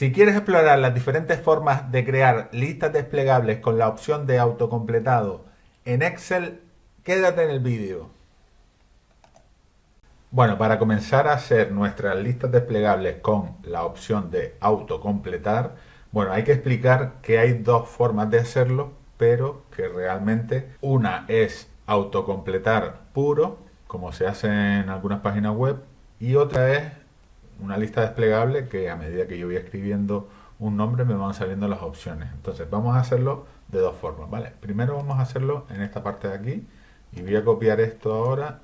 Si quieres explorar las diferentes formas de crear listas desplegables con la opción de autocompletado en Excel, quédate en el vídeo. Bueno, para comenzar a hacer nuestras listas desplegables con la opción de autocompletar, bueno, hay que explicar que hay dos formas de hacerlo, pero que realmente una es autocompletar puro, como se hace en algunas páginas web, y otra es una lista desplegable que a medida que yo voy escribiendo un nombre me van saliendo las opciones. Entonces vamos a hacerlo de dos formas, ¿vale? Primero vamos a hacerlo en esta parte de aquí y voy a copiar esto ahora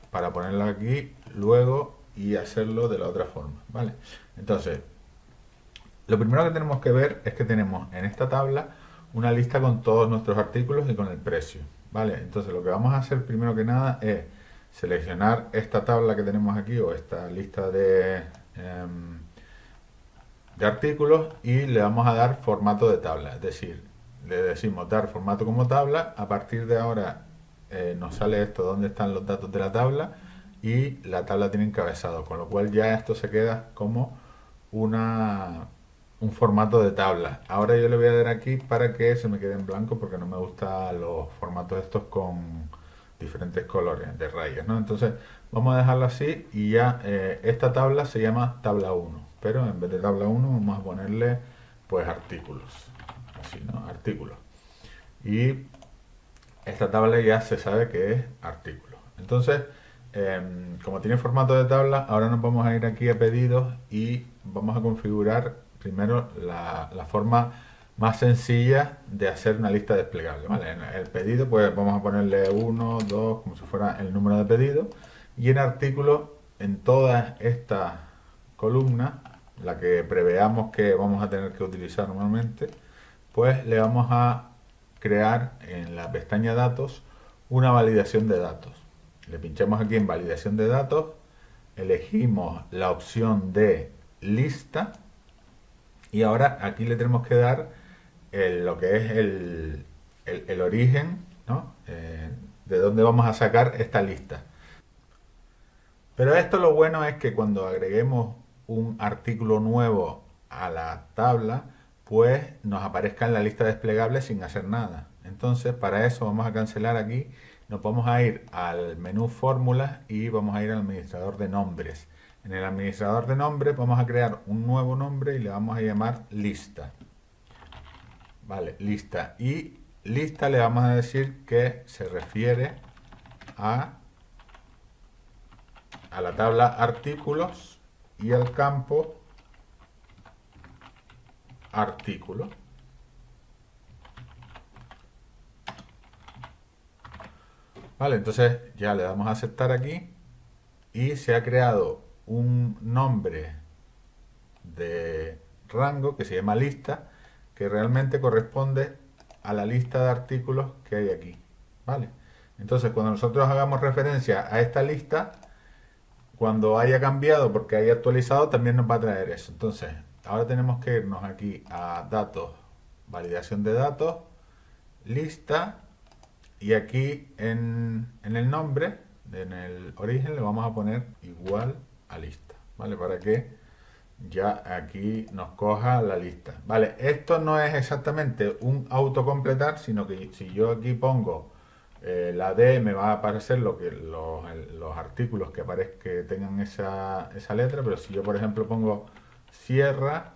para ponerlo aquí, luego y hacerlo de la otra forma, ¿vale? Entonces, lo primero que tenemos que ver es que tenemos en esta tabla una lista con todos nuestros artículos y con el precio, ¿vale? Entonces lo que vamos a hacer primero que nada es seleccionar esta tabla que tenemos aquí o esta lista de artículos y le vamos a dar formato de tabla, es decir, le decimos dar formato como tabla. A partir de ahora nos sale esto donde están los datos de la tabla y la tabla tiene encabezado, con lo cual ya esto se queda como un formato de tabla. Ahora yo le voy a dar aquí para que se me quede en blanco porque no me gustan los formatos estos con diferentes colores de rayas, ¿no? Entonces vamos a dejarlo así y ya esta tabla se llama tabla 1, pero en vez de tabla 1 vamos a ponerle pues artículos, así, ¿no? Artículos. Y esta tabla ya se sabe que es artículo. Entonces, como tiene formato de tabla, ahora nos vamos a ir aquí a pedidos y vamos a configurar primero la forma más sencilla de hacer una lista desplegable, ¿vale? En el pedido pues vamos a ponerle 1, 2, como si fuera el número de pedido, y en artículo, en toda esta columna, la que preveamos que vamos a tener que utilizar normalmente, pues le vamos a crear en la pestaña datos una validación de datos. Le pinchamos aquí en validación de datos, elegimos la opción de lista y ahora aquí le tenemos que dar lo que es el origen, ¿no? De dónde vamos a sacar esta lista. Pero esto lo bueno es que cuando agreguemos un artículo nuevo a la tabla, pues nos aparezca en la lista desplegable sin hacer nada. Entonces, para eso vamos a cancelar aquí, nos vamos a ir al menú fórmulas y vamos a ir al administrador de nombres. En el administrador de nombres vamos a crear un nuevo nombre y le vamos a llamar lista. Vale, lista. Y lista le vamos a decir que se refiere a la tabla artículos y al campo artículo. Vale, entonces ya le damos a aceptar aquí y se ha creado un nombre de rango que se llama lista, que realmente corresponde a la lista de artículos que hay aquí, ¿vale? Entonces cuando nosotros hagamos referencia a esta lista, cuando haya cambiado porque haya actualizado, también nos va a traer eso. Entonces ahora tenemos que irnos aquí a datos, validación de datos, lista, y aquí en el nombre, en el origen, le vamos a poner igual a lista, ¿vale? Para que ya aquí nos coja la lista. Vale, esto no es exactamente un autocompletar, sino que si yo aquí pongo la D, me va a aparecer los artículos que tengan esa letra, pero si yo por ejemplo pongo cierra,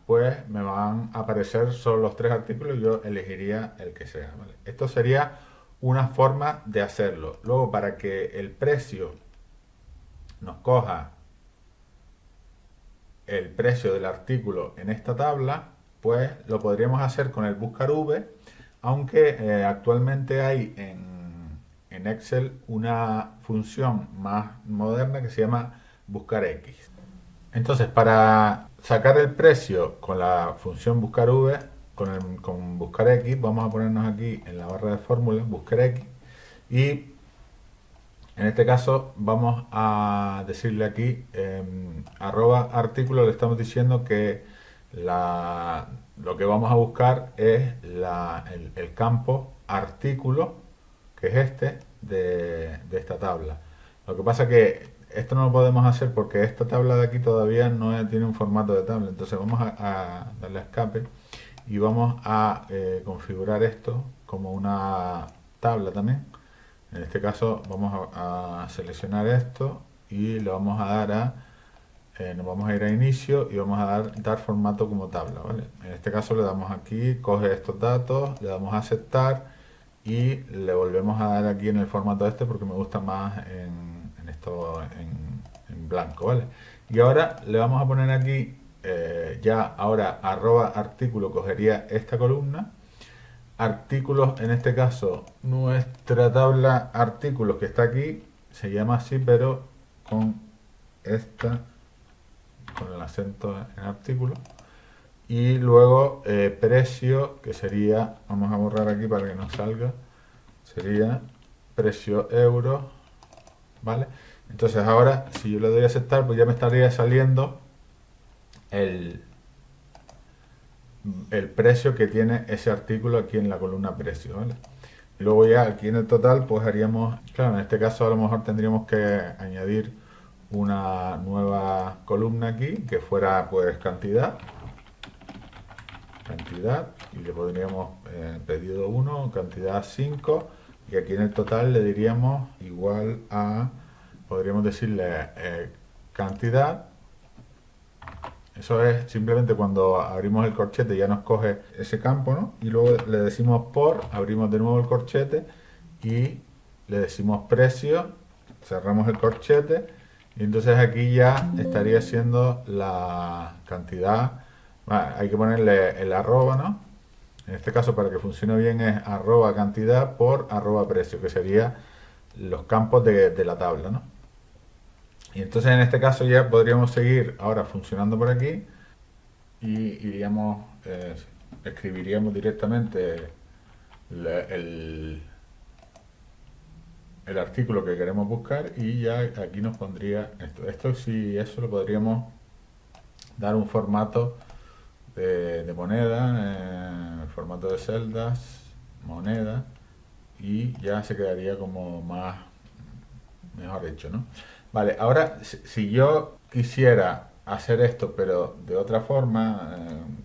pues me van a aparecer solo los 3 artículos y yo elegiría el que sea, ¿vale? Esto sería una forma de hacerlo. Luego, para que el precio nos coja el precio del artículo en esta tabla, pues lo podríamos hacer con el buscar V, aunque actualmente hay en Excel una función más moderna que se llama buscar X. Entonces, para sacar el precio con la función buscar V, con buscar X, vamos a ponernos aquí en la barra de fórmulas, buscar X, y en este caso vamos a decirle aquí, arroba artículo, le estamos diciendo que lo que vamos a buscar es el campo artículo, que es este, de esta tabla. Lo que pasa que Esto no lo podemos hacer porque esta tabla de aquí todavía no tiene un formato de tabla. Entonces vamos a darle a escape y vamos a configurar esto como una tabla también. En este caso vamos a seleccionar esto y le vamos a dar nos vamos a ir a inicio y vamos a dar formato como tabla, ¿vale? En este caso le damos aquí, coge estos datos, le damos a aceptar y le volvemos a dar aquí en el formato este porque me gusta más en esto en blanco, ¿vale? Y ahora le vamos a poner aquí, ya ahora @artículo cogería esta columna, artículos, en este caso nuestra tabla artículos que está aquí se llama así pero con esta, con el acento en artículo, y luego precio, que sería, vamos a borrar aquí para que no salga, sería precio euro, ¿vale? Entonces ahora si yo le doy a aceptar pues ya me estaría saliendo el precio que tiene ese artículo aquí en la columna precio, ¿vale? Y luego ya aquí en el total pues haríamos, claro, en este caso a lo mejor tendríamos que añadir una nueva columna aquí que fuera pues cantidad y le pondríamos pedido 1, cantidad 5 y aquí en el total le diríamos igual a, podríamos decirle cantidad. Eso es simplemente cuando abrimos el corchete ya nos coge ese campo, ¿no? Y luego le decimos por, abrimos de nuevo el corchete y le decimos precio, cerramos el corchete y entonces aquí ya estaría siendo la cantidad. Hay que ponerle el arroba, ¿no? En este caso para que funcione bien es arroba cantidad por arroba precio, que sería los campos de la tabla, ¿no? Y entonces en este caso ya podríamos seguir ahora funcionando por aquí y iríamos, escribiríamos directamente el artículo que queremos buscar y ya aquí nos pondría esto. Esto sí, eso lo podríamos dar un formato de moneda, formato de celdas, moneda, y ya se quedaría como más, mejor hecho, ¿no? Vale, ahora si yo quisiera hacer esto, pero de otra forma,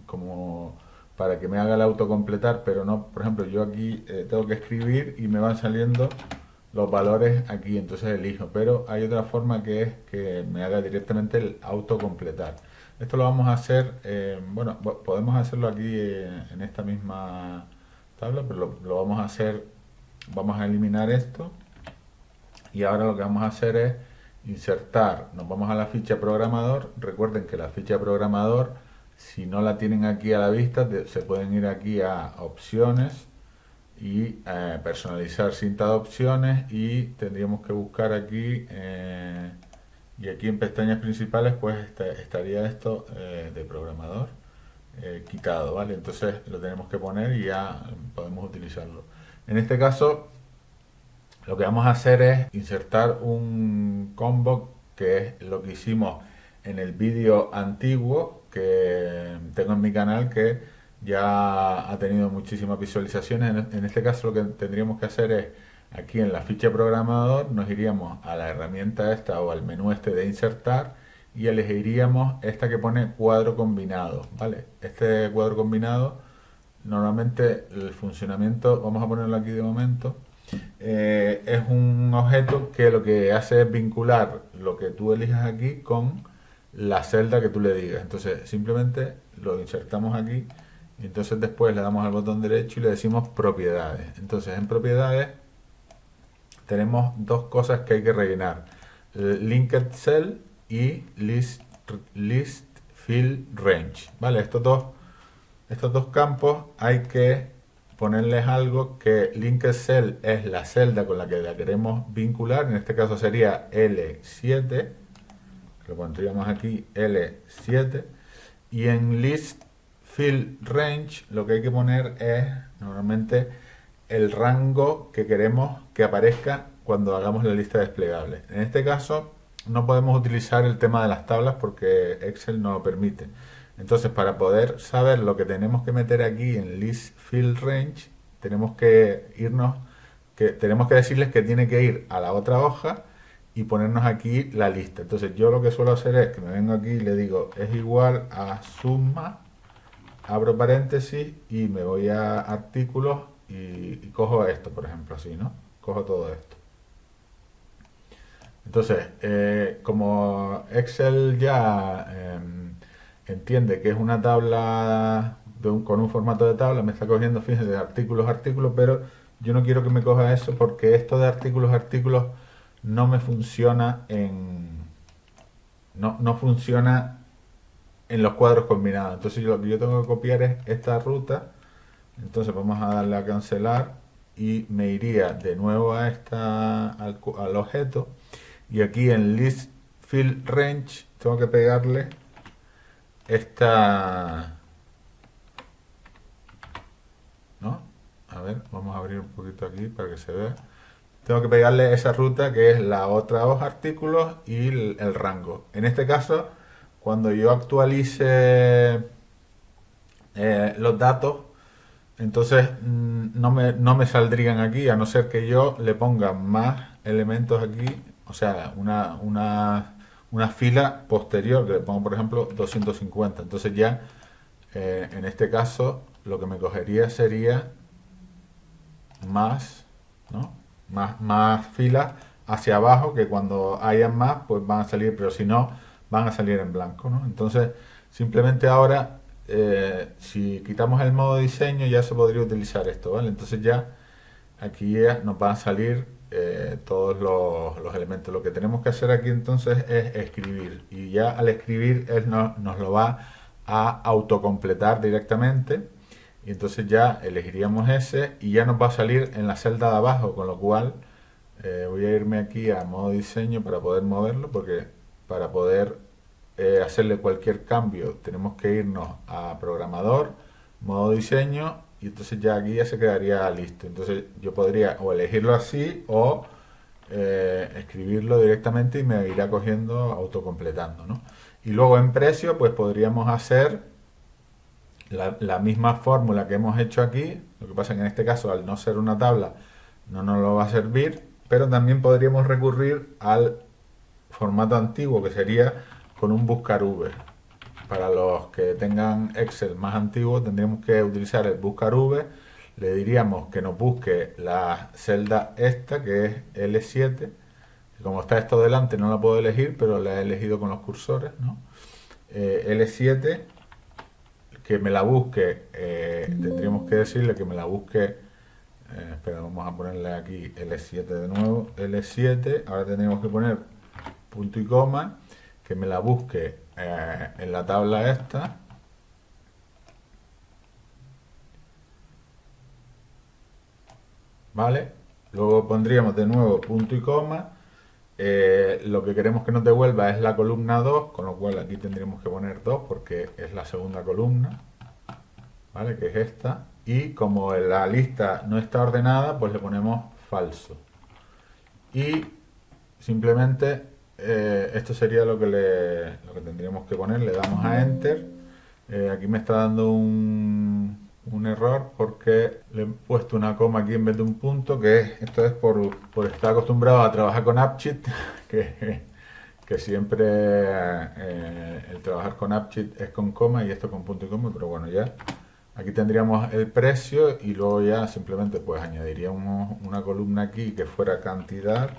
como para que me haga el autocompletar, pero no, por ejemplo, yo aquí tengo que escribir y me van saliendo los valores aquí, entonces elijo, pero hay otra forma que es que me haga directamente el autocompletar. Esto lo vamos a hacer, bueno, podemos hacerlo aquí en esta misma tabla, pero lo vamos a hacer, vamos a eliminar esto y ahora lo que vamos a hacer es insertar, nos vamos a la ficha programador. Recuerden que la ficha programador, si no la tienen aquí a la vista, se pueden ir aquí a opciones y personalizar cinta de opciones y tendríamos que buscar aquí y aquí en pestañas principales pues estaría esto de programador quitado, ¿vale? Entonces lo tenemos que poner y ya podemos utilizarlo. En este caso lo que vamos a hacer es insertar un combo, que es lo que hicimos en el vídeo antiguo que tengo en mi canal, que ya ha tenido muchísimas visualizaciones. En este caso lo que tendríamos que hacer es, aquí en la ficha programador, nos iríamos a la herramienta esta o al menú este de insertar y elegiríamos esta que pone cuadro combinado, ¿vale? Este cuadro combinado, normalmente el funcionamiento, vamos a ponerlo aquí de momento, es un objeto que lo que hace es vincular lo que tú elijas aquí con la celda que tú le digas. Entonces simplemente lo insertamos aquí y entonces después le damos al botón derecho y le decimos propiedades. Entonces en propiedades tenemos dos cosas que hay que rellenar: linked cell y list field range, ¿vale? Estos dos campos hay que ponerles algo, que linked cell es la celda con la que la queremos vincular, en este caso sería L7, lo pondríamos aquí L7, y en list field range lo que hay que poner es normalmente el rango que queremos que aparezca cuando hagamos la lista desplegable. En este caso no podemos utilizar el tema de las tablas porque Excel no lo permite. Entonces, para poder saber lo que tenemos que meter aquí en list field range, tenemos que irnos, tenemos que decirles que tiene que ir a la otra hoja y ponernos aquí la lista. Entonces yo lo que suelo hacer es que me vengo aquí y le digo es igual a suma, abro paréntesis y me voy a artículos y cojo esto, por ejemplo, así, ¿no? Cojo todo esto. Entonces, como Excel ya entiende que es una tabla con un formato de tabla, me está cogiendo, fíjense, artículos, artículos, pero yo no quiero que me coja eso porque esto de artículos, artículos no me funciona no funciona en los cuadros combinados. Entonces lo que yo tengo que copiar es esta ruta. Entonces vamos a darle a cancelar y me iría de nuevo a al objeto y aquí en list field range tengo que pegarle esta, ¿no? A ver, vamos a abrir un poquito aquí para que se vea. Tengo que pegarle esa ruta que es la otra hoja artículos y el rango. En este caso, cuando yo actualice los datos, entonces no me saldrían aquí, a no ser que yo le ponga más elementos aquí, o sea, una fila posterior, que le pongo por ejemplo 250. Entonces ya, en este caso, lo que me cogería sería más, ¿no? Más filas hacia abajo, que cuando hayan más, pues van a salir, pero si no, van a salir en blanco, ¿no? Entonces, simplemente ahora, si quitamos el modo diseño, ya se podría utilizar esto, ¿vale? Entonces ya aquí ya nos van a salir todos los elementos. Lo que tenemos que hacer aquí entonces es escribir, y ya al escribir él nos lo va a autocompletar directamente. Y entonces ya elegiríamos ese y ya nos va a salir en la celda de abajo, con lo cual voy a irme aquí a modo diseño para poder moverlo, porque para poder hacerle cualquier cambio tenemos que irnos a programador, modo diseño, y entonces ya aquí ya se quedaría listo. Entonces yo podría o elegirlo así o escribirlo directamente y me irá cogiendo, autocompletando, ¿no? Y luego en precio pues podríamos hacer la misma fórmula que hemos hecho aquí. Lo que pasa es que en este caso, al no ser una tabla, no nos lo va a servir, pero también podríamos recurrir al formato antiguo, que sería con un buscar V. Para los que tengan Excel más antiguo, tendríamos que utilizar el buscar V. Le diríamos que nos busque la celda esta, que es L7. Como está esto delante, no la puedo elegir, pero la he elegido con los cursores, ¿no? L7, que me la busque, tendríamos que decirle que me la busque, espera, vamos a ponerle aquí L7 de nuevo, L7, ahora tendríamos que poner punto y coma, que me la busque en la tabla esta, ¿vale? Luego pondríamos de nuevo punto y coma, lo que queremos que nos devuelva es la columna 2, con lo cual aquí tendríamos que poner 2 porque es la segunda columna, ¿vale? Que es esta. Y como la lista no está ordenada, pues le ponemos falso. Y simplemente esto sería lo que tendríamos que poner. Le damos a Enter. Aquí me está dando un error porque le he puesto una coma aquí en vez de un punto, esto es por estar acostumbrado a trabajar con AppSheet, que siempre el trabajar con AppSheet es con coma y esto con punto y coma, pero bueno, ya aquí tendríamos el precio y luego ya simplemente pues añadiríamos una columna aquí que fuera cantidad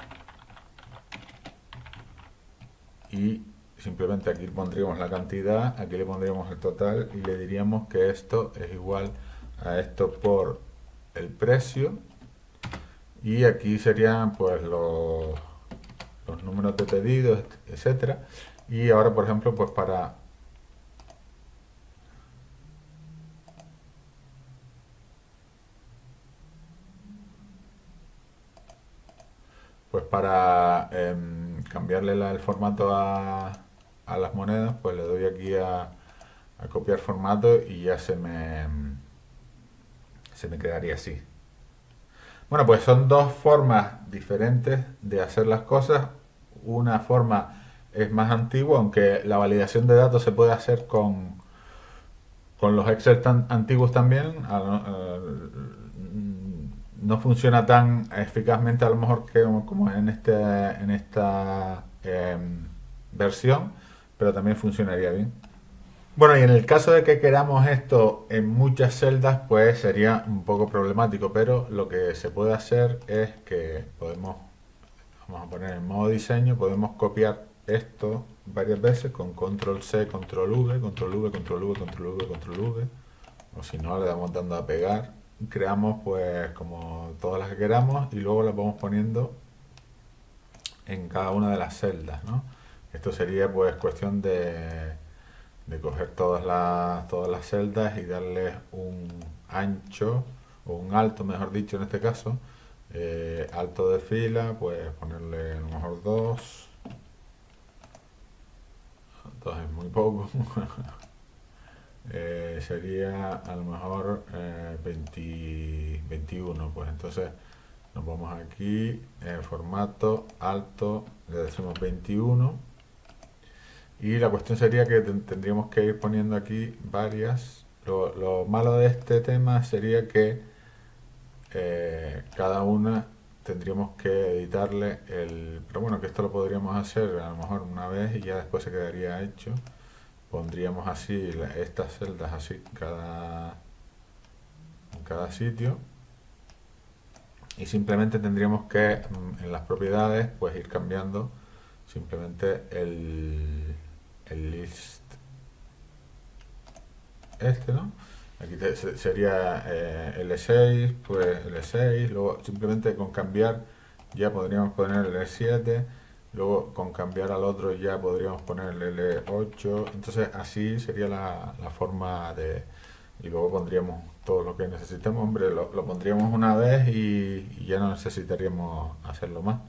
y simplemente aquí pondríamos la cantidad, aquí le pondríamos el total y le diríamos que esto es igual a esto por el precio, y aquí serían pues los números de pedidos, etcétera. Y ahora, por ejemplo, pues para cambiarle el formato a las monedas, pues le doy aquí a copiar formato y ya se me quedaría así. Bueno, pues son dos formas diferentes de hacer las cosas. Una forma es más antigua, aunque la validación de datos se puede hacer con los Excel tan antiguos también. no funciona tan eficazmente a lo mejor que como en esta versión, pero también funcionaría bien. Bueno, y en el caso de que queramos esto en muchas celdas, pues sería un poco problemático, pero lo que se puede hacer es que podemos, vamos a poner en modo diseño, podemos copiar esto varias veces con control C, control V, control V, control V, control V, control V, o si no le damos dando a pegar, creamos pues como todas las que queramos y luego las vamos poniendo en cada una de las celdas, ¿no? Esto sería pues cuestión de coger todas las celdas y darles un ancho o un alto, mejor dicho, en este caso, alto de fila, pues ponerle a lo mejor dos es muy poco. Sería a lo mejor 21, pues entonces nos vamos aquí, formato alto, le decimos 21. Y la cuestión sería que tendríamos que ir poniendo aquí varias. Lo malo de este tema sería que cada una tendríamos que editarle el... Pero bueno, que esto lo podríamos hacer a lo mejor una vez y ya después se quedaría hecho. Pondríamos así estas celdas así en cada sitio. Y simplemente tendríamos que en las propiedades pues ir cambiando simplemente el list este, ¿no? Aquí sería L6, pues L6, luego simplemente con cambiar ya podríamos poner el L7, luego con cambiar al otro ya podríamos poner el L8, entonces así sería la forma de... Y luego pondríamos todo lo que necesitemos, hombre, lo pondríamos una vez y ya no necesitaríamos hacerlo más.